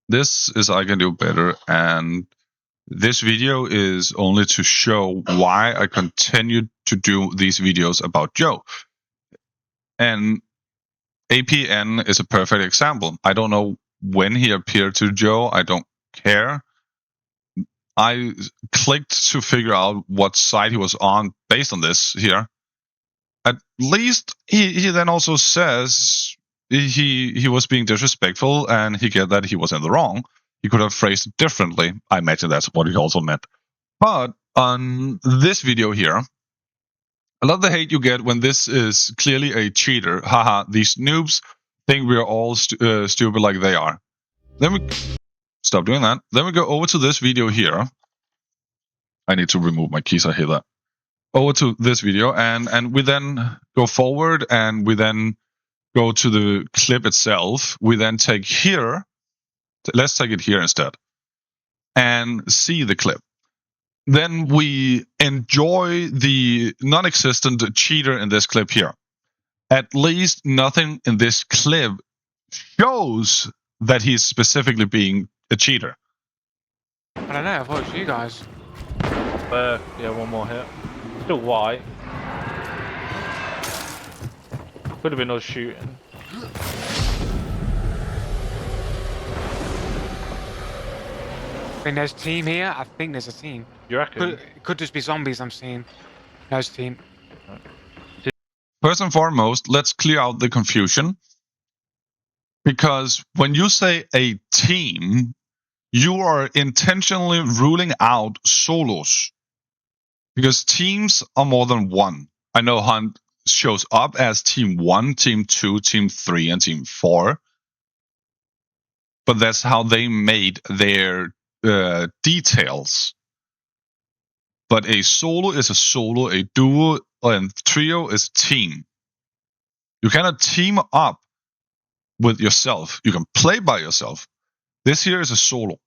This is I Can Do Better, and this video is only to show why I continue to do these videos about Joe. And APN is a perfect example. I don't know when he appeared to Joe. I don't care. I clicked to figure out what side he was on based on this here. At least he then also says he was being disrespectful, and he get that he was in the wrong. He could have phrased it differently. I imagine that's what he also meant. But on this video here, a lot of the hate you get when this is clearly a cheater. Haha, these noobs think we're all stupid like they are. Then we stop doing that. Then we go over to this video here. I need to remove my keys. I hear that. Over to this video, and we then go forward, and we then go to the clip itself. We then take here. Let's take it here instead, and see the clip. Then we enjoy the non-existent cheater in this clip here. At least nothing in this clip shows that he's specifically being a cheater. I don't know, I thought it was you guys. Yeah, one more hit. Still white. Could have been us shooting. I think there's a team here. I think there's a team. You reckon? Could just be zombies I'm seeing. There's a team. First and foremost, let's clear out the confusion. Because when you say a team, you are intentionally ruling out solos. Because teams are more than one. I know Hunt shows up as Team 1, Team 2, Team 3, and Team 4. But that's how they made their details. But a solo is a solo, a duo and trio is a team. You cannot team up with yourself. You can play by yourself. This here is a solo.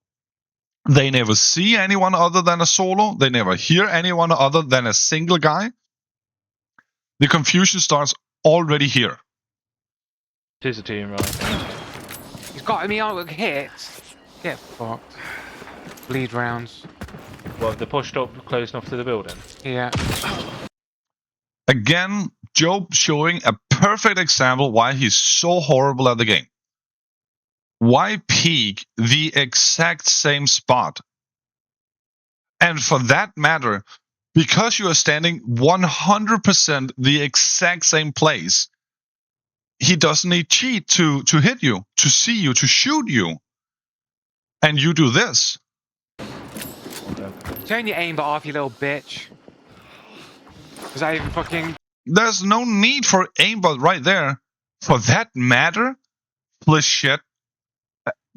They never see anyone other than a solo. They never hear anyone other than a single guy. The confusion starts already here. It is a team, right? He's got me on hit. Get fucked. Bleed rounds. Well, they pushed up close enough to the building. Yeah. Again, Joe showing a perfect example why he's so horrible at the game. Why peek the exact same spot? And for that matter, because you are standing 100% the exact same place, he doesn't need cheat to hit you, to see you, to shoot you. And you do this. Turn your aimbot off, you little bitch. Is that even fucking... There's no need for aimbot right there. For that matter, Flechette,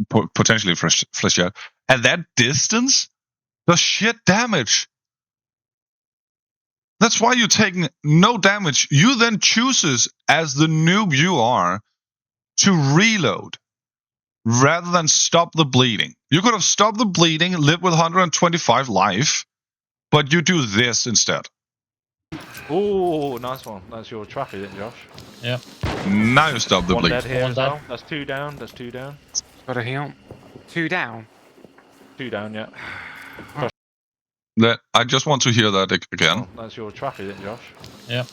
potentially Flechette, at that distance, does shit damage. That's why you're taking no damage. You then chooses, as the noob you are, to reload rather than stop the bleeding. You could have stopped the bleeding, lived with 125 life, but you do this instead. Oh, nice one. That's your trap, isn't it, Josh? Yeah. Now you stop the One bleed. dead here One as dead. well. That's 2 down. That's 2 down. Gotta heal. 2 down. 2 down, yeah. I just want to hear that again. Oh, that's your trap, isn't it, Josh? Yeah.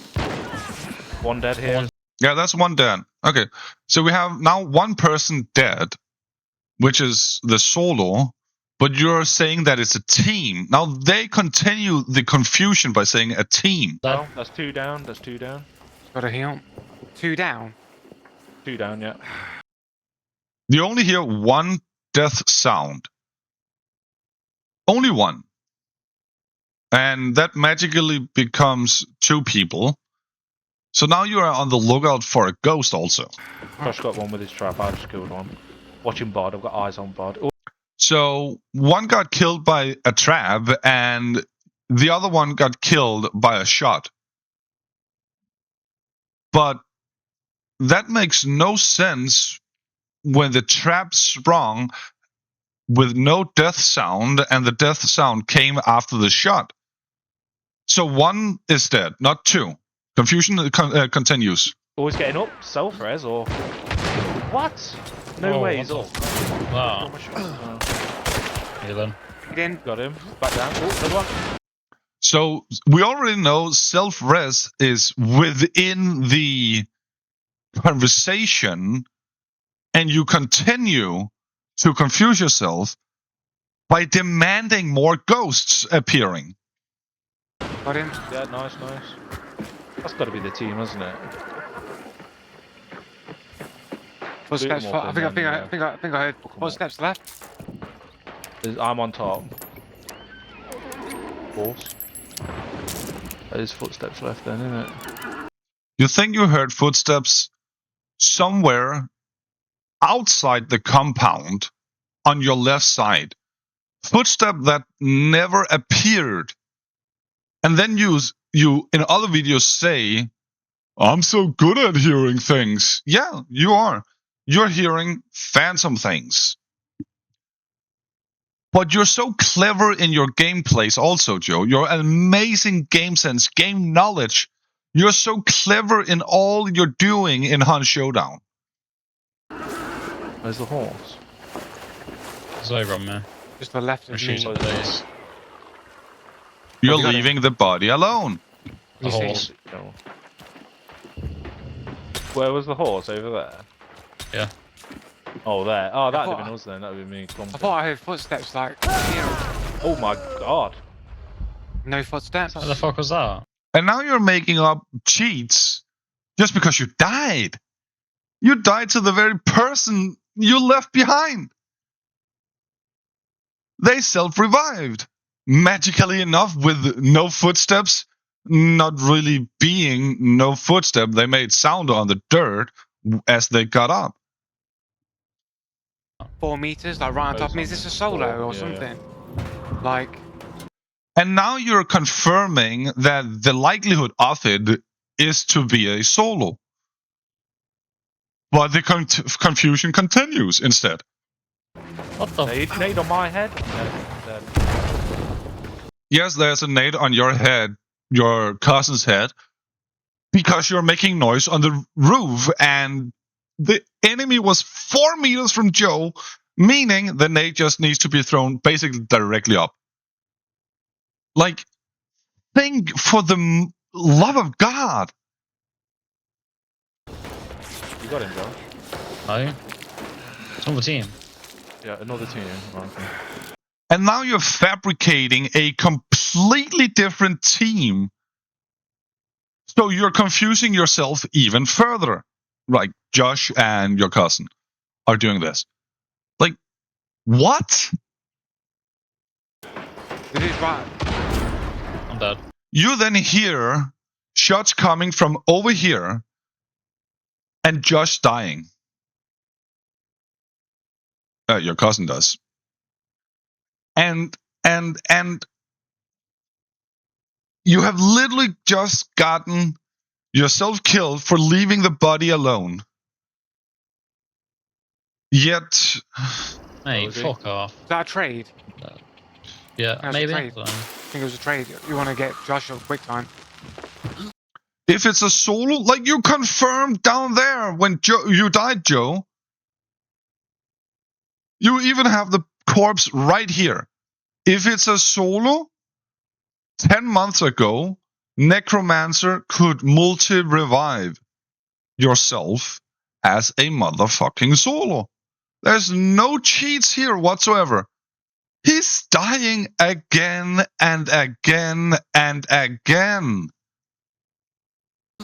One dead here. One. Yeah, that's one dead. Okay, so we have now one person dead, which is the solo, but you're saying that it's a team. Now they continue the confusion by saying a team. No, that's 2 down. That's 2 down. Gotta heal. 2 down. 2 down, yeah. You only hear one death sound. Only one. And that magically becomes 2 people. So now you are on the lookout for a ghost also. Josh got one with his trap. I just killed one. Watching Bod. I've got eyes on Bod. Oh. So one got killed by a trap, and the other one got killed by a shot. But that makes no sense when the trap sprung with no death sound, and the death sound came after the shot. So one is dead, not 2. Confusion continues. Always getting up. Self-res or... What? No Oh, way, what he's the up. Wow. Oh, Here then. Get in. got him. Back down. Oh, another one. So we already know self-res is within the conversation, and you continue to confuse yourself by demanding more ghosts appearing. Got him. Yeah, nice. That's got to be the team, hasn't it? Footsteps. more I fun think than, I heard come on. footsteps left. I'm on top. Horse. There's footsteps left then, isn't it? You think you heard footsteps somewhere outside the compound on your left side. Footstep that never appeared. And then you in other videos say, I'm so good at hearing things. Yeah, you are. You're hearing phantom things. But you're so clever in your gameplays also, Joe. Your amazing game sense, game knowledge. You're so clever in all you're doing in Hunt Showdown. Where's the horse? It's over on me. Just to the left of I'm me. shooting these. You're you got leaving the body alone. The You see? horse. Oh. Where was the horse? Over there? Yeah. Oh, there. Oh, that'd have thought- been us then. That'd have been me. I thought I heard footsteps like here. Oh my god. No footsteps. What the fuck was that? And now you're making up cheats just because you died. You died to the very person you left behind. They self-revived. Magically enough, with no footsteps, not really being no footstep, they made sound on the dirt as they got up. 4 meters, like right on top of me. Is this a solo or something? Like, And now you're confirming that the likelihood of it is to be a solo. But the confusion continues instead. What the Nade on my head? Dead. Yes, there's a nade on your head, your cousin's head, because you're making noise on the roof, and the enemy was 4 meters from Joe, meaning the nade just needs to be thrown basically directly up. Like, think for the love of God. You got him, Josh. No. It's another team. Yeah, another team. Okay. And now you're fabricating a completely different team. So you're confusing yourself even further. Like Josh and your cousin are doing this. Like, what? it is right. I'm dead. You then hear shots coming from over here and Josh dying. Your cousin does. And you have literally just gotten yourself killed for leaving the body alone. Yet, Hey, was he? fuck off. Is that a trade? Yeah, That's a maybe. trade. I think it was a trade. You want to get Josh a quick time. if it's a solo, like you confirmed down there when you died, Joe. You even have the corpse right here. If it's a solo, 10 months ago, Necromancer could multi-revive yourself as a motherfucking solo. There's no cheats here whatsoever. He's dying again and again and again.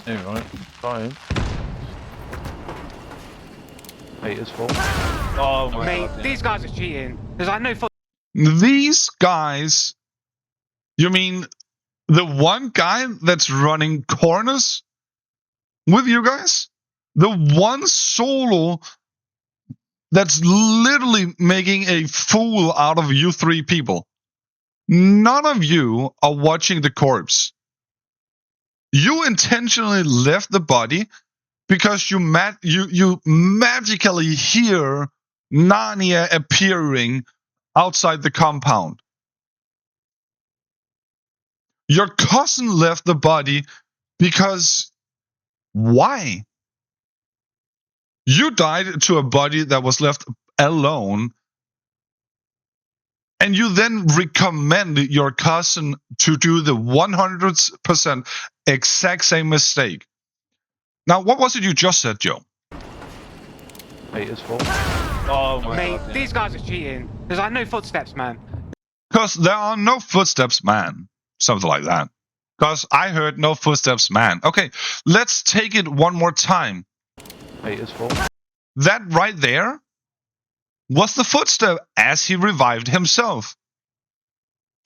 Hey, right. Trying. Haters fault. Oh my Mate, god. these guys are cheating. There's like no foot. These guys, you mean the one guy that's running corners with you guys? The one solo that's literally making a fool out of you 3 people. None of you are watching the corpse. You intentionally left the body because you magically hear Narnia appearing outside the compound. Your cousin left the body because why? You died to a body that was left alone, and you then recommend your cousin to do the 100% exact same mistake. Now, what was it you just said, Joe? 8 is full. Oh my Mate, god. these guys are cheating. There's like no footsteps, man. Because there are no footsteps, man. Something like that. Because I heard no footsteps, man. Okay, let's take it one more time. 8 is full. That right there was the footstep as he revived himself.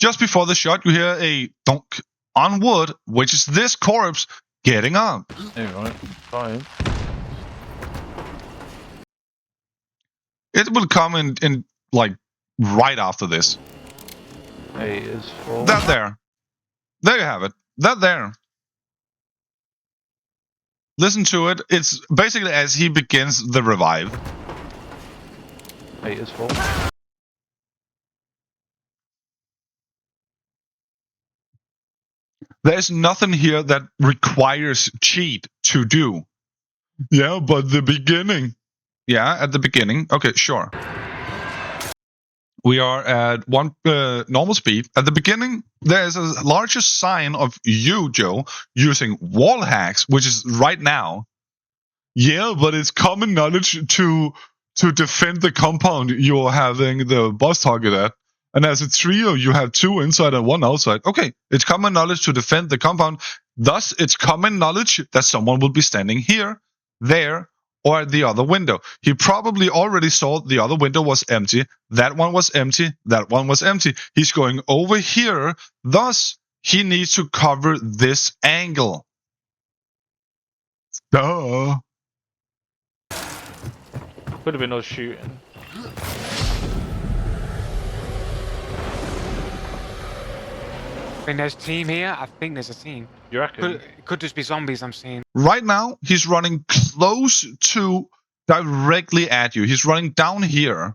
Just before the shot, you hear a donk on wood, which is this corpse getting up. Alright, fine. It will come in like right after this. 8 is full. That there. There you have it. That there. Listen to it. It's basically as he begins the revive. 8 is full. There's nothing here that requires cheat to do. Yeah, but the beginning. Yeah, at the beginning. Okay, sure. We are at one normal speed. At the beginning, there is a larger sign of you, Joe, using wall hacks, which is right now. Yeah, but it's common knowledge to defend the compound you're having the boss target at. And as a trio, you have 2 inside and 1 outside. Okay, it's common knowledge to defend the compound. Thus, it's common knowledge that someone will be standing here, there, or at the other window. He probably already saw the other window was empty. That one was empty. That one was empty. He's going over here. Thus, he needs to cover this angle. Duh. Could have been us shooting. I think there's a team here. I think there's a team. You reckon? Could just be zombies I'm seeing. Right now, he's running close to directly at you. He's running down here.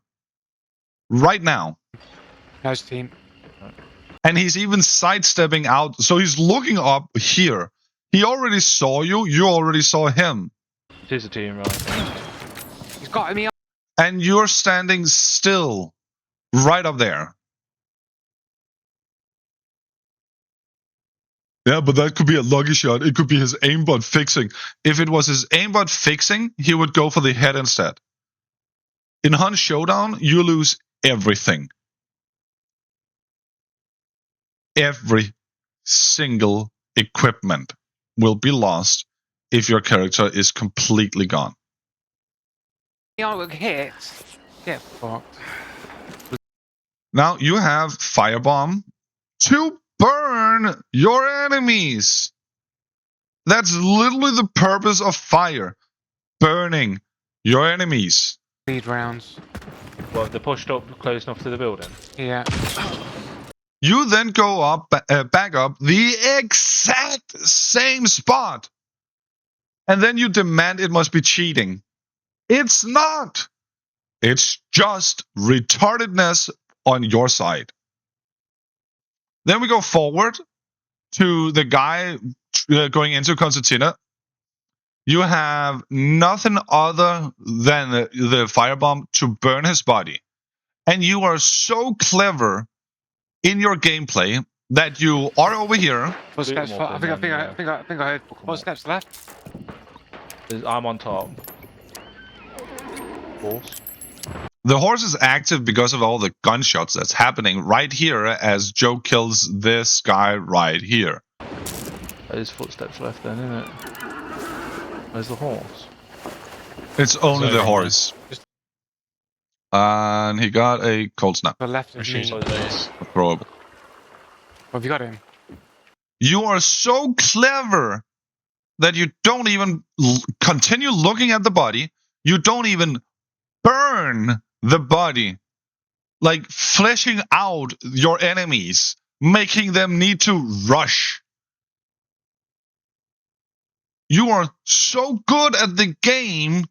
Right now. There's a team. And he's even sidestepping out. So he's looking up here. He already saw you. You already saw him. It is a team, right? He's got me. And you're standing still. Right up there. Yeah, but that could be a lucky shot. It could be his aimbot fixing. If it was his aimbot fixing, he would go for the head instead. In Hunt Showdown, you lose everything. Every single equipment will be lost if your character is completely gone. Hit. Get fucked. Now you have Firebomb to burn your enemies. That's literally the purpose of fire. Burning your enemies. Lead rounds. Well, they pushed up close enough to the building. Yeah. You then go up, back up the exact same spot. And then you demand it must be cheating. It's not. It's just retardedness on your side. Then we go forward to the guy going into Concertina. You have nothing other than the firebomb to burn his body. And you are so clever in your gameplay that you are over here. Footsteps. I think I heard footsteps left. I'm on top. Horse. The horse is active because of all the gunshots that's happening right here as Joe kills this guy right here. There's footsteps left then, isn't it? Where's the horse? It's only Sorry, the horse. And he got a cold snap. The left of me. Shoot those. Throwable. Have you got him? You are so clever that you don't even continue looking at the body. You don't even burn the body. Like fleshing out your enemies, making them need to rush. You are so good at the game,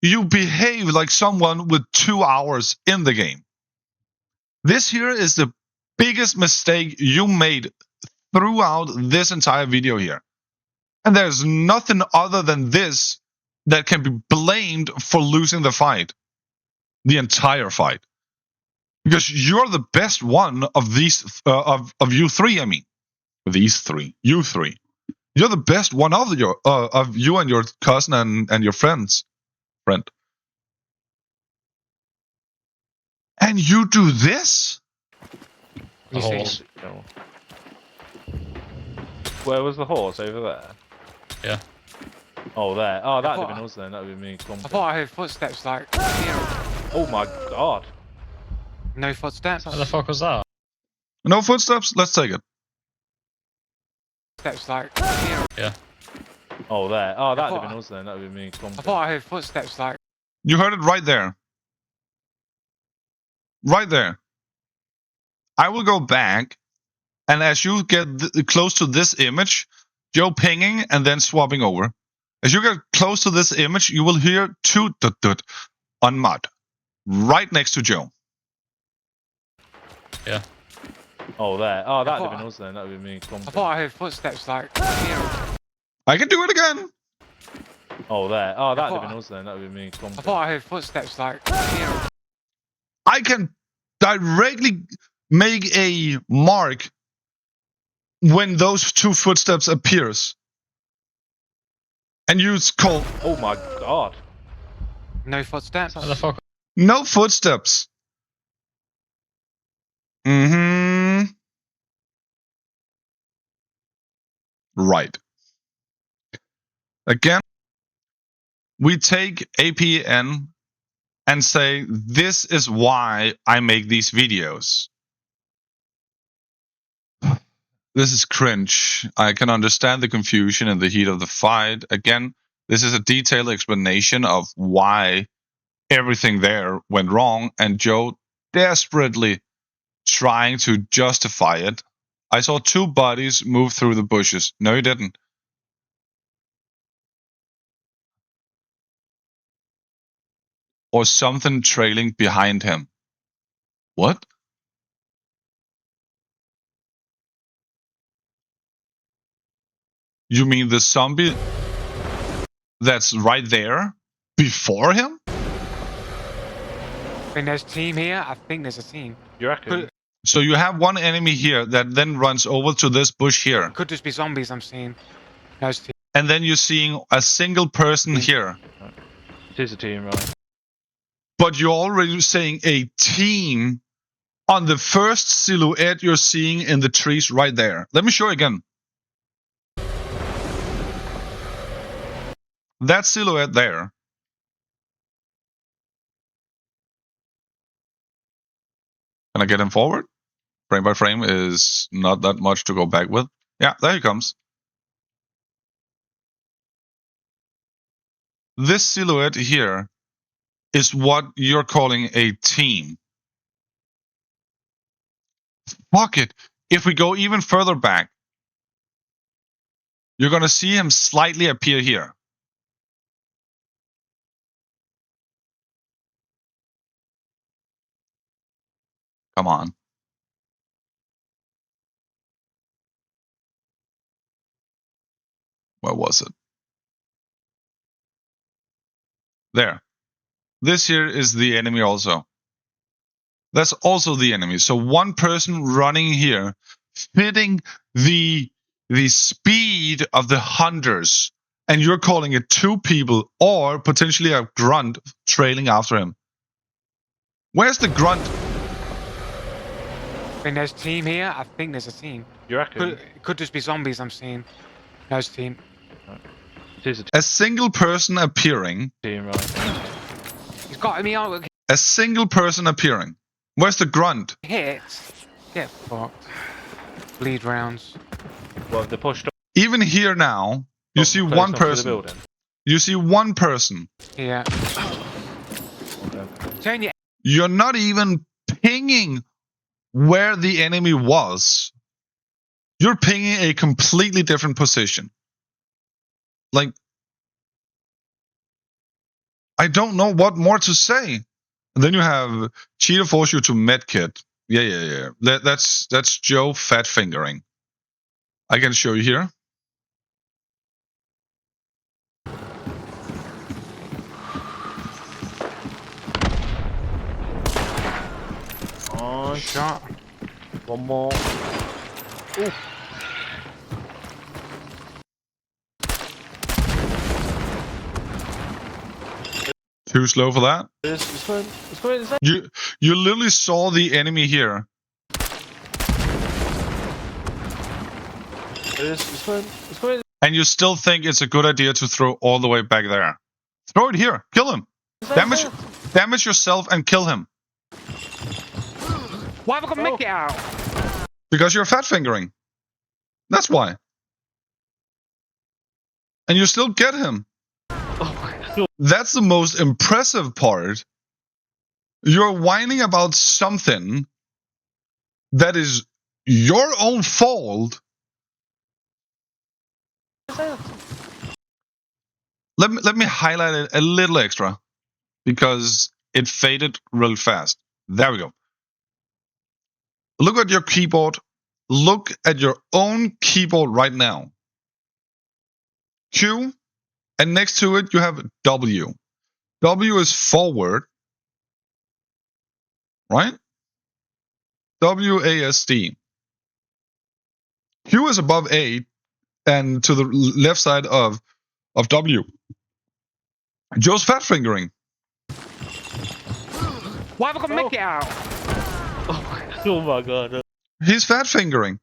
you behave like someone with 2 hours in the game. This here is the biggest mistake you made throughout this entire video here. And there's nothing other than this that can be blamed for losing the fight. The entire fight. Because you're the best one of these, of you three, I mean. These three. You three. You're the best one of you and your cousin and your friend. And you do this? You A see, horse. Where was the horse? Over there? Yeah. Oh, there. Oh, that'd thought- have been us then. That would have been me. I thought I heard footsteps like here. Oh my god. No footsteps. What the fuck was that? No footsteps? Let's take it. Footsteps like here. Yeah. Oh, there. Oh, that'd have thought- been us then. That would have been me. I thought I heard footsteps like You heard it right there. Right there. I will go back, and as you get close to this image, Joe pinging and then swapping over. As you get close to this image, you will hear two on mud, right next to Joe. Yeah. Oh, there. Oh, that'd have thought- been us then. That would have been me. I thought I heard footsteps like here. I can do it again. Oh, there. Oh, that'd have thought- been us then. That would have been me. I thought I heard footsteps like here. I can directly make a mark when those two footsteps appears. And you call Oh my god. No footsteps. What the fuck? no footsteps. Right. Again, we take APN and say, this is why I make these videos. This is cringe. I can understand the confusion and the heat of the fight. Again, this is a detailed explanation of why everything there went wrong, and Joe desperately trying to justify it. I saw two bodies move through the bushes. No, you didn't. Or something trailing behind him. What? You mean the zombie that's right there before him? I think there's a team here. I think there's a team. You reckon? So you have one enemy here that then runs over to this bush here. Could just be zombies I'm seeing. There's team. And then you're seeing a single person here. It is a team, right? But you're already saying a team on the first silhouette you're seeing in the trees right there. Let me show you again. That silhouette there. Can I get him forward? Frame by frame is not that much to go back with. Yeah, there he comes. This silhouette here is what you're calling a team. Fuck it. If we go even further back, you're going to see him slightly appear here. Come on. Where was it? There. This here is the enemy also. That's also the enemy. So one person running here, fitting the speed of the hunters, and you're calling it two people or potentially a grunt trailing after him. Where's the grunt? I think there's a team here. I think there's a team. You reckon? Could just be zombies I'm seeing. There's a team. It is a A single person appearing. team, right? He's got me on A single person appearing. Where's the grunt? hit. Get fucked. Bleed rounds. Well, they pushed up. Even here now, you see close one up to the person. building. You see one person. Yeah. Okay. Turn your You're not even pinging where the enemy was. You're pinging a completely different position. Like, I don't know what more to say. And then you have Cheetah force you to medkit. Yeah. That's Joe fat fingering. I can show you here. Nice. Shot. One more. Ooh. Too slow for that. It's going insane. You literally saw the enemy here. It's going And you still think it's a good idea to throw all the way back there. Throw it here. Kill him. Damage yourself and kill him. Why have I got to make it out? Because you're fat fingering. That's why. And you still get him. That's the most impressive part. You're whining about something that is your own fault. Let me highlight it a little extra because it faded real fast. There we go. Look at your keyboard. Look at your own keyboard right now. Q, and next to it you have W. W is forward, right? WASD. Q is above A and to the left side of W. Joe's fat fingering. Why have I got to make it out? Oh my god. He's fat fingering.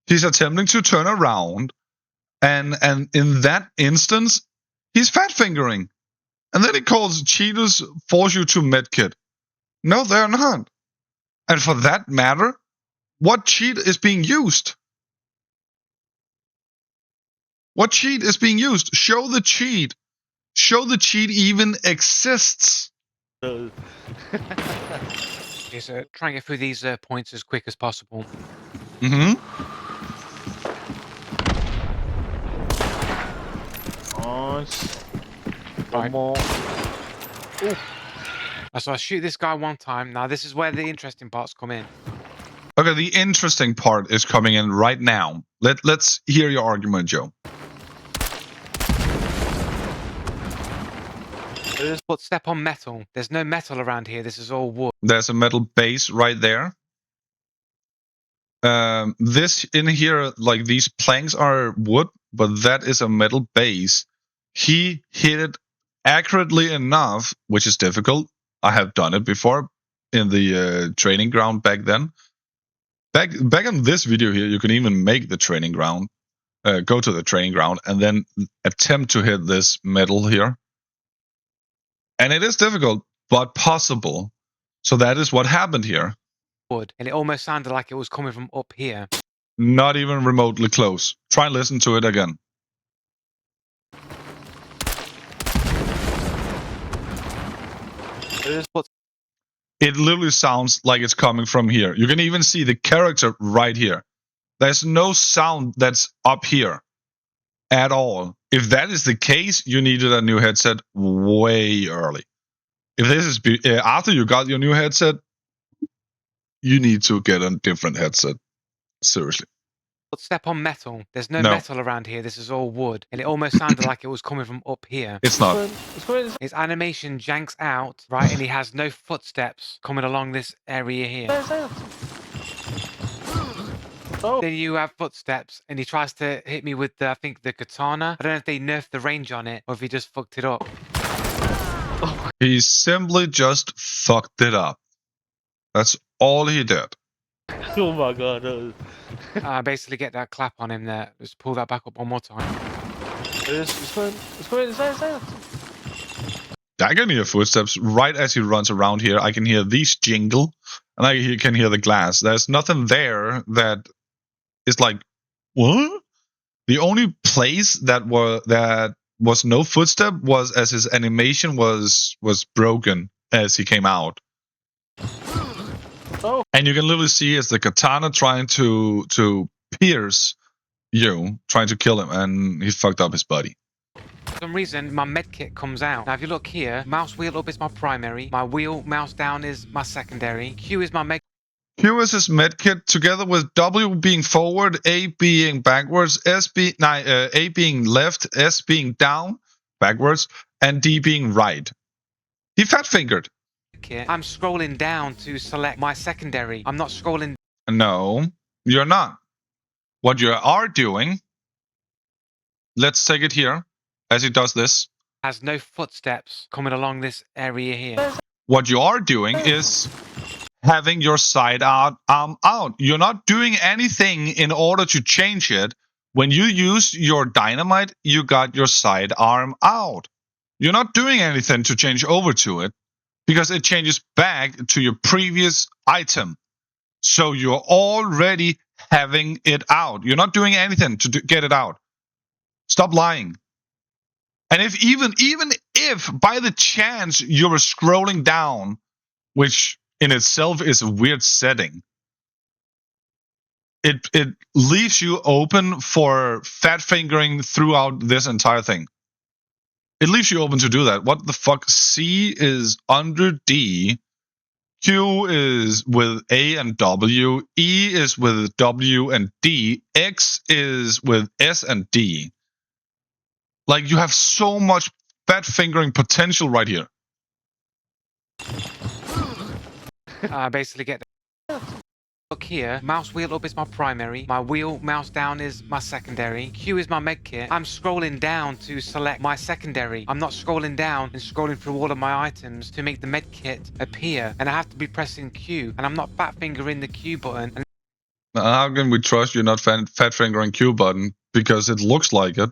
He's attempting to turn around, and in that instance, he's fat fingering. And then he calls cheaters force you to medkit. No, they're not. And for that matter, what cheat is being used? What cheat is being used? Show the cheat. Show the cheat even exists. Is try and get through these points as quick as possible. Mm-hmm. Nice. Right. One more. Ooh. So I shoot this guy one time. Now this is where the interesting parts come in. Okay, the interesting part is coming in right now. Let's hear your argument, Joe. Footstep on metal. There's no metal around here. This is all wood. There's a metal base right there. This in here, like these planks are wood, but that is a metal base. He hit it accurately enough, which is difficult. I have done it before in the training ground back then. Back in this video here, you can even make the training ground, go to the training ground, and then attempt to hit this metal here. And it is difficult, but possible. So that is what happened here. Wood, and it almost sounded like it was coming from up here. Not even remotely close. Try and listen to it again. It literally sounds like it's coming from here. You can even see the character right here. There's no sound that's up here at all. If that is the case, you needed a new headset way early. If this is after you got your new headset, you need to get a different headset. Seriously. Footstep on metal. There's no metal around here. This is all wood, and it almost sounded like it was coming from up here. It's not. His animation janks out, right, and he has no footsteps coming along this area here. Then you have footsteps, and he tries to hit me with, I think, the katana. I don't know if they nerfed the range on it, or if he just fucked it up. He simply just fucked it up. That's all he did. Oh my god. Basically get that clap on him there. Just pull that back up one more time. It's going insane. I can hear footsteps right as he runs around here. I can hear these jingle, and I can hear the glass. There's nothing there that is like, what? The only place that was no footstep was as his animation was broken as he came out. Oh. And you can literally see as the katana trying to pierce you, trying to kill him, and he fucked up his buddy. For some reason, my medkit comes out. Now, if you look here, mouse wheel up is my primary. My wheel, mouse down is my secondary. Q is my med. Q is his medkit, together with W being forward, A being backwards, A being left, S being down, backwards, and D being right. He fat fingered. medkit, I'm scrolling down to select my secondary. I'm not scrolling. No, you're not. What you are doing, let's take it here, as it does this. Has no footsteps coming along this area here. What you are doing is having your side arm out. You're not doing anything in order to change it. When you use your dynamite, you got your side arm out. You're not doing anything to change over to it because it changes back to your previous item. So you're already having it out. You're not doing anything to get it out. Stop lying. And if even if by the chance you're scrolling down, which in itself is a weird setting, it leaves you open for fat fingering throughout this entire thing. It leaves you open to do that. What the fuck? C is under D. Q is with A and W. E is with W and D. X is with S and D. Like, you have so much fat fingering potential right here. Basically get the look here. Mouse wheel up is my primary. My wheel mouse down is my secondary. Q is my medkit. I'm scrolling down to select my secondary. I'm not scrolling down and scrolling through all of my items to make the medkit appear. And I have to be pressing Q. And I'm not fat fingering the Q button. And How can we trust you're not fat fingering Q button? Because it looks like it.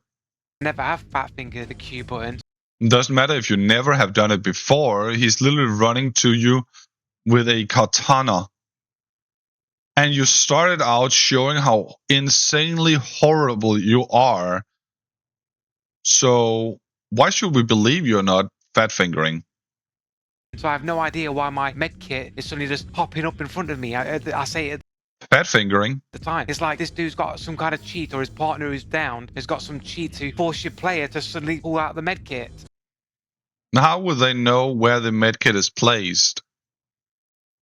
never have fat fingered the Q button. Doesn't matter if you never have done it before. He's literally running to you with a katana. And you started out showing how insanely horrible you are. So why should we believe you're not fat fingering? So I have no idea why my medkit is suddenly just popping up in front of me. I say it Fat fingering? the time. It's like this dude's got some kind of cheat, or his partner who's down has got some cheat to force your player to suddenly pull out the medkit. How would they know where the medkit is placed?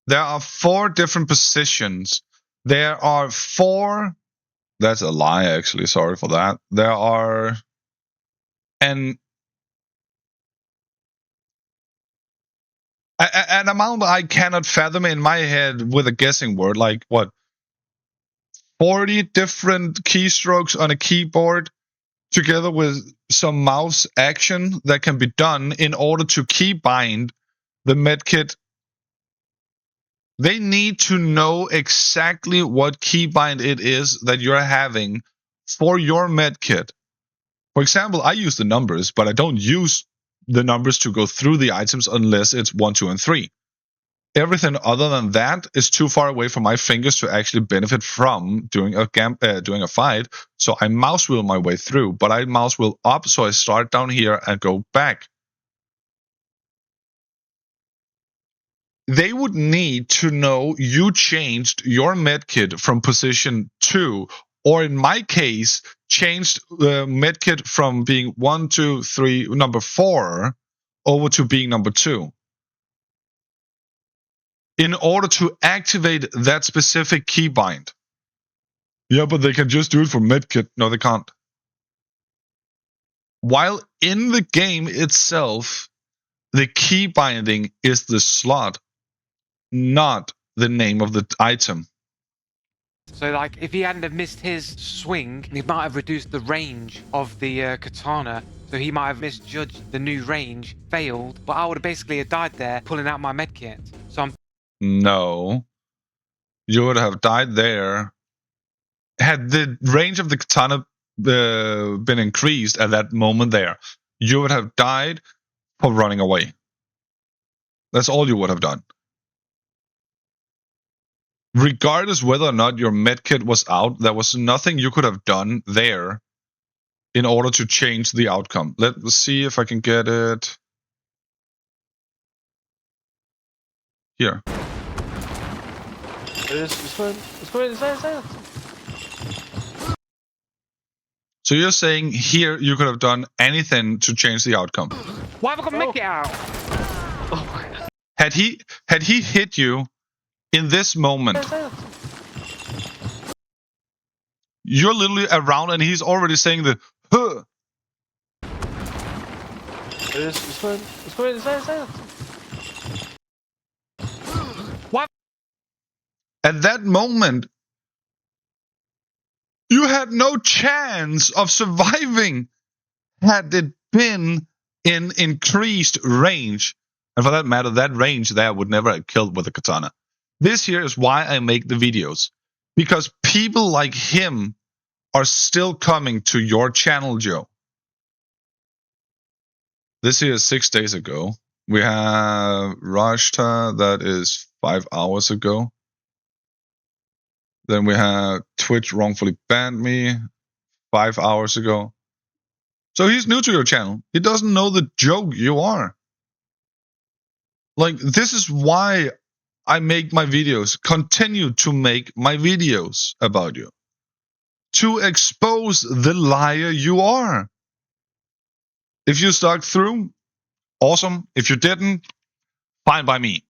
There are 4 different positions. There are 4. That's a lie, actually. Sorry for that. There are an amount I cannot fathom in my head with a guessing word. Like, what? 40 different keystrokes on a keyboard together with some mouse action that can be done in order to keybind the medkit. They need to know exactly what keybind it is that you're having for your medkit. For example, I use the numbers, but I don't use the numbers to go through the items unless it's 1, 2, and 3. Everything other than that is too far away from my fingers to actually benefit from doing a fight. So I mouse wheel my way through, but I mouse wheel up, so I start down here and go back. They would need to know you changed your medkit from position 2, or in my case, changed the medkit from being 1, 2, 3, number 4 over to being number 2. In order to activate that specific keybind. Yeah, but they can just do it for medkit. No, they can't. While in the game itself, the key binding is the slot, not the name of the item. So, like, if he hadn't have missed his swing, he might have reduced the range of the katana. So he might have misjudged the new range, failed, but I would have basically died there pulling out my medkit. So I'm... No. You would have died there. Had the range of the katana been increased at that moment there, you would have died for running away. That's all you would have done. Regardless whether or not your medkit was out, there was nothing you could have done there in order to change the outcome. Let's see if I can get it here. So you're saying here you could have done anything to change the outcome. Why have I got medkit out? Oh. Had he hit you in this moment, you're literally around and he's already saying the huh. What? At that moment, you had no chance of surviving had it been in increased range. And for that matter, that range there would never have killed with a katana. This here is why I make the videos. Because people like him are still coming to your channel, Joe. This here is 6 days ago. We have Rajta, that is 5 hours ago. Then we have Twitch wrongfully banned me 5 hours ago. So he's new to your channel. He doesn't know the joke you are. Like, this is why I make my videos, continue to make my videos about you. To expose the liar you are. If you stuck through, awesome. If you didn't, fine by me.